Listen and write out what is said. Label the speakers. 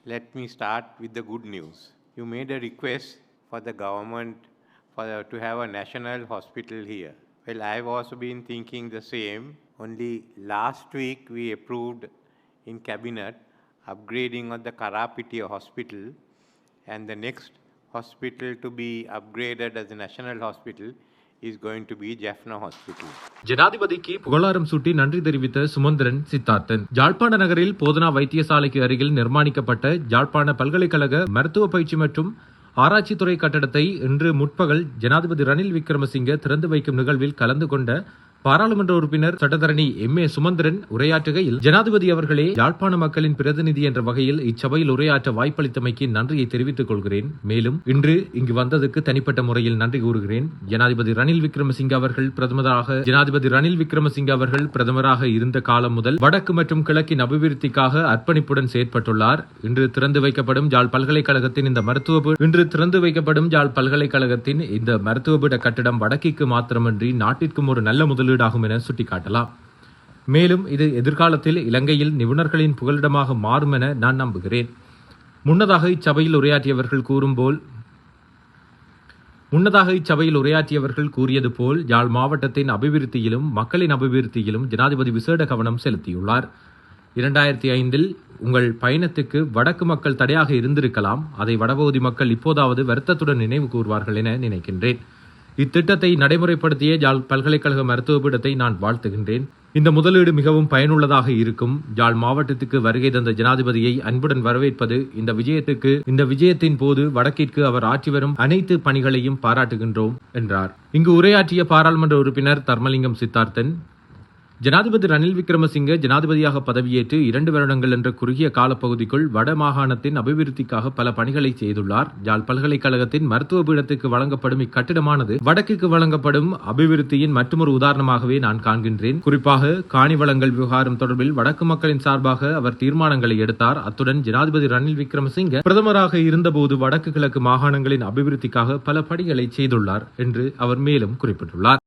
Speaker 1: Let me start with the good news. You made a request for the government to have a national hospital here. Well, I've also been thinking the same. Only last week we approved in cabinet upgrading of the Karapiti hospital, and the next hospital to be upgraded as a national hospital is going to be Jaffna Hospital.
Speaker 2: ஜனாதிபதிக்கு புகழாரம் சூட்டி நன்றி தெரிவித்த சுமந்திரன் சித்தார்த்தன். யாழ்ப்பாண நகரில் போதனா வைத்தியசாலைக்கு அருகில் நிர்மாணிக்கப்பட்ட யாழ்ப்பாண பல்கலைக்கழக மருத்துவ பயிற்சி மற்றும் ஆராய்ச்சித்துறை கட்டடத்தை இன்று முற்பகல் ஜனாதிபதி ரணில் விக்ரமசிங்க திறந்து வைக்கும் நிகழ்வில் கலந்து கொண்ட பாராளுமன்ற உறுப்பினர் சட்டத்தரணி M.A. சுமந்திரன் உரையாற்றுகையில், ஜனாதிபதி அவர்களே, யாழ்ப்பாண மக்களின் பிரதிநிதி என்ற வகையில் இச்சபையில் உரையாற்ற வாய்ப்பளித்தமைக்கு நன்றியை தெரிவித்துக் கொள்கிறேன். மேலும் இன்று இங்கு வந்ததற்கு தனிப்பட்ட முறையில் நன்றி கூறுகிறேன். ஜனாதிபதி ரணில் விக்ரமசிங்க அவர்கள் பிரதமராக இருந்த காலம் முதல் வடக்கு மற்றும் கிழக்கின் அபிவிருத்திக்காக அர்ப்பணிப்புடன் செயற்பட்டுள்ளார். இன்று திறந்து வைக்கப்படும் யாழ் பல்கலைக்கழகத்தின் இந்த மருத்துவ பீட கட்டிடம் வடக்கிற்கு மாத்திரமின்றி நாட்டிற்கும் ஒரு நல்ல முதலீடாகும் என சுட்டிக்காட்டலாம். மேலும் இது எதிர்காலத்தில் இலங்கையில் நிபுணர்களின் புகலிடமாக மாறும் என நான் நம்புகிறேன். முன்னதாக இச்சபையில் உரையாற்றியவர்கள் கூறியது போல் யாழ் மாவட்டத்தின் அபிவிருத்தியிலும் மக்களின் அபிவிருத்தியிலும் ஜனாதிபதி விசேட கவனம் செலுத்தியுள்ளார். 2005 உங்கள் பயணத்துக்கு வடக்கு மக்கள் தடையாக இருந்திருக்கலாம். அதை வடபகுதி மக்கள் இப்போதாவது வருத்தத்துடன் நினைவு கூறுவார்கள் என நினைக்கின்றேன். இத்திட்டத்தை நடைமுறைப்படுத்திய யாழ் பல்கலைக்கழக மருத்துவ பீடத்தை நான் வாழ்த்துகின்றேன். இந்த முதலீடு மிகவும் பயனுள்ளதாக இருக்கும். யாழ் மாவட்டத்துக்கு வருகை தந்த ஜனாதிபதியை அன்புடன் வரவேற்பது. இந்த விஜயத்தின் போது வடக்கிற்கு அவர் ஆற்றி வரும் அனைத்து பணிகளையும் பாராட்டுகின்றோம் என்றார். இங்கு உரையாற்றிய பாராளுமன்ற உறுப்பினர் தர்மலிங்கம் சித்தார்த்தன், ஜனாதிபதி ரணில் விக்ரமசிங்க ஜனாதிபதியாக பதவியேற்று 2 வருடங்கள் என்ற குறுகிய காலப்பகுதிக்குள் வட மாகாணத்தின் அபிவிருத்திக்காக பல பணிகளை செய்துள்ளார். யாழ் பல்கலைக்கழகத்தின் மருத்துவ பீடத்துக்கு வழங்கப்படும் இக்கட்டிடமானது வடக்குக்கு வழங்கப்படும் அபிவிருத்தியின் மற்றொரு உதாரணமாகவே நான் காண்கின்றேன். குறிப்பாக காணி வழங்கல் விவகாரம் தொடர்பில் வடக்கு மக்களின் சார்பாக அவர் தீர்மானங்களை எடுத்தார். அத்துடன் ஜனாதிபதி ரணில் விக்ரமசிங்க பிரதமராக இருந்தபோது வடக்கு கிழக்கு மாகாணங்களின் அபிவிருத்திக்காக பல பணிகளை செய்துள்ளார் என்று அவர் மேலும் குறிப்பிட்டுள்ளார்.